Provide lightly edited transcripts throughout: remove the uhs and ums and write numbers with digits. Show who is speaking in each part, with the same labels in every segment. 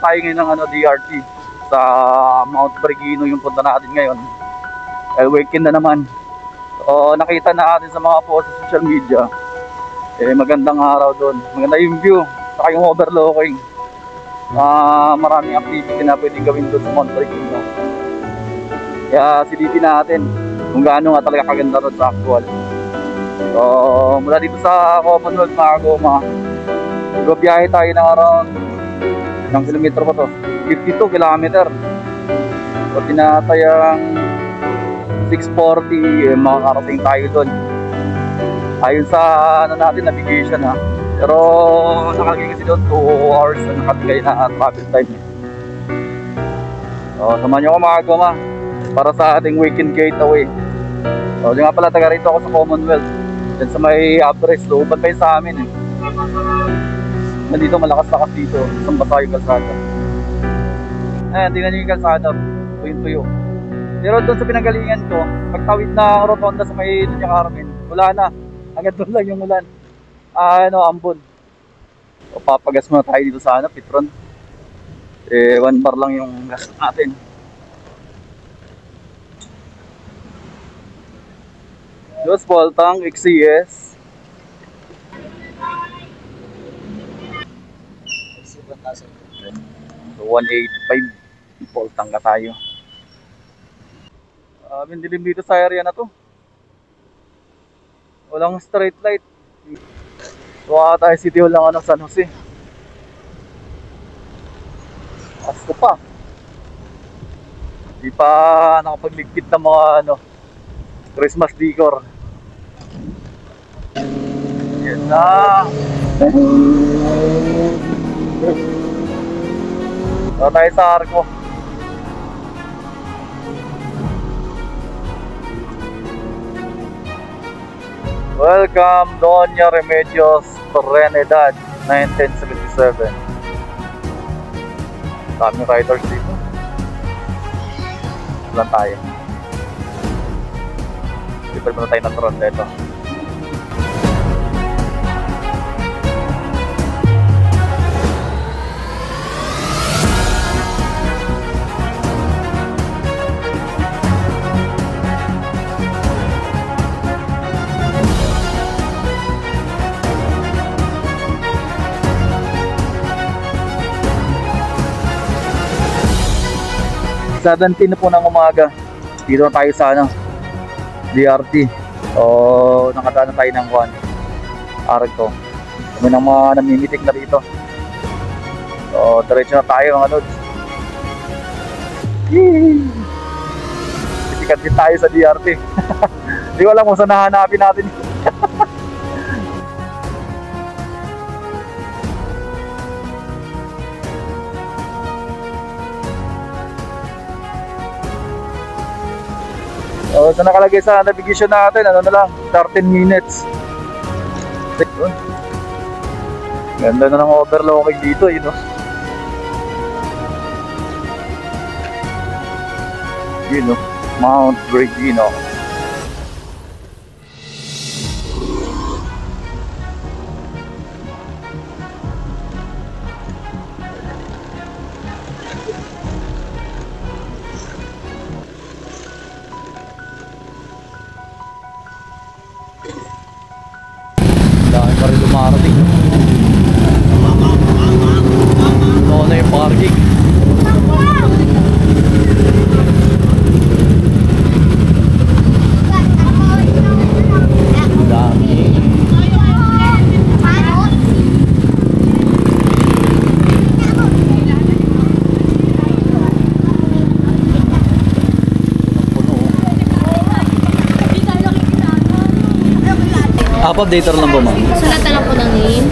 Speaker 1: tayo ngayon ng DRT sa Mount Bergino yung punta natin ngayon. Weekend na naman. So nakita natin sa mga post sa social media, magandang araw doon. Maganda yung view, saka yung overlooking. Maraming activity na pwedeng gawin doon sa Mount Bergino. Kaya silipin natin kung gaano nga talaga kaganda doon sa actual. So mula dito sa Commonwealth mga Goma, biyahe tayo ng around ng kilometro pa to, 52 kilometer. So tinatayang 640 makakarating tayo doon ayon sa natin navigation ha. Pero nakalagay kasi doon 2 hours na nakatigay na travel time. So samahan nyo ako mga Goma para sa ating weekend getaway. So yung nga pala, taga rito ako sa Commonwealth, dyan sa may Abres, looban pa yun sa amin Nandito malakas-lakas dito, isang basa yung kalsada. Ayan, tingnan nyo yung kalsada, tuyong-tuyo. Pero doon sa pinanggalingan ko, pagtawid na rotonda sa may Doña Carmen, wala na, hanggang doon lang yung ulan. Ambon. O papagas muna tayo dito sa Petron. 1 bar lang yung gas natin. Dos Voltang XCS. So 185 Voltang ka tayo. Dilim dito sa area na to. Walang straight light. So tayo City Hall lang San Jose. Asko pa. Di pa nakapagligpit ng mga Christmas decor. Yan na. So tayo sa Arco. Welcome Doña Remedios Trinidad 1977. Daming riders dito. Ilan tayo? Lipat muna tayo ng Toronto ito. Seventeen na po ng umaga. Dito na tayo sa DRT. O nakadaan na tayo ng Arco. Kami ng mga namimitik na rito. So diretso na tayo mga lods. Titikat din tayo sa DRT. Hindi ko alam kung saan nahanapin natin. So nakalagay sa navigation natin, na lang, 13 minutes. Ganda na ng overlooking dito, Mount Bergino. Dami pa rin dumarating. Ito na yung parking. Updater lang po ma'am.
Speaker 2: Sulat na lang po ng name.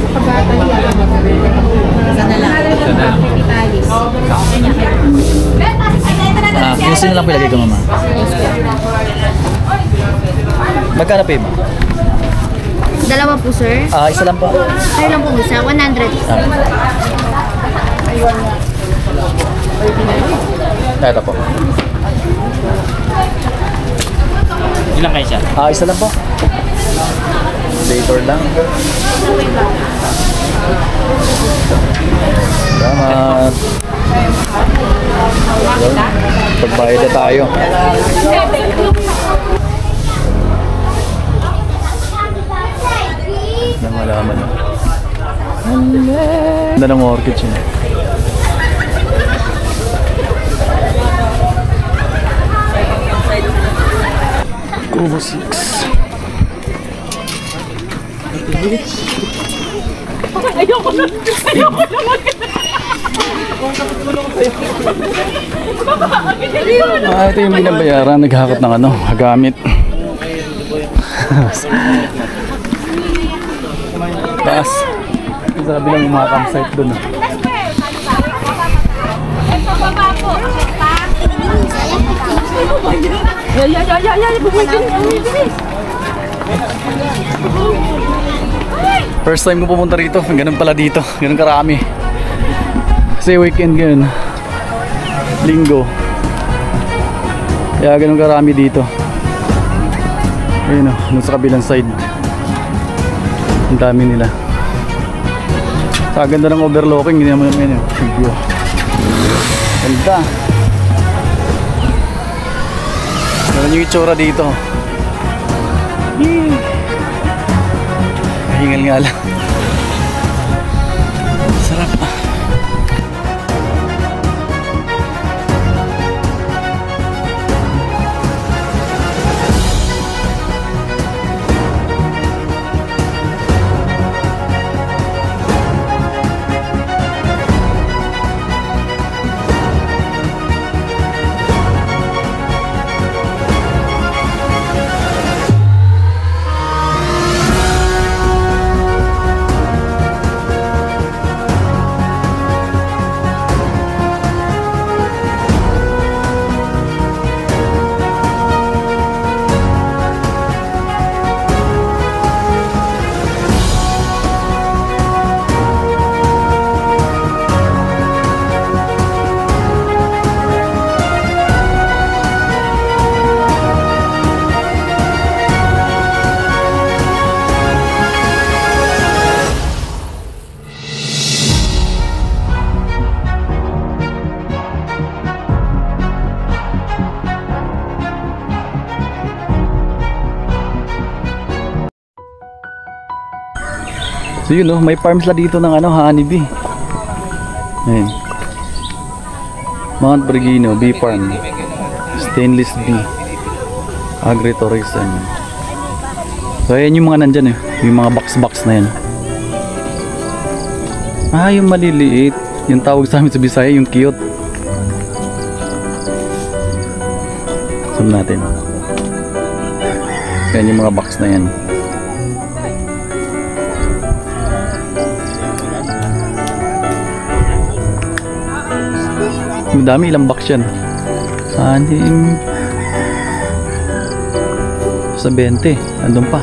Speaker 2: Sana lang. Italis.
Speaker 1: Yung sino lang po ilagay ko mama. Magkano pa ma'am?
Speaker 2: Dalawa po sir.
Speaker 1: Isa lang po.
Speaker 2: Sir lang po isa. 100.
Speaker 1: Ito po.
Speaker 3: Ilang kayo siya?
Speaker 1: Isa lang po. Later lang. Salamat. Pagbayad na tayo. Nang malaman mo. Ganda ng orchid siya. Kubo 6.
Speaker 4: Ayoko na.
Speaker 1: Ito yung binabayaran. Naghakot ng ano, gamit. Taas. Sabi lang yung mga campsite doon. First time ko pumunta rito. Ganun pala dito. Ganun karami. Kasi weekend ngayon. Linggo. Kaya ganun karami dito. Ayun o. Dun sa kabilang side. Ang dami nila. Sa ganda ng overlooking. Hindi naman yun yun. View. Ganda. Ganun yung itsura dito. Hingal nga lang. Sarap. So yun may farms la dito ng honeybee. Ayun. Mount Bergino Bee Farm. Stainless Bee. Agritourism. So ayan yung mga nandyan yung mga box na yan. Yung maliliit. Yung tawag sa amin sa Bisaya, yung cute. Zoom natin. Ayan yung mga box na yan. Ang dami, ilang box yan. Sa 20. Andun pa.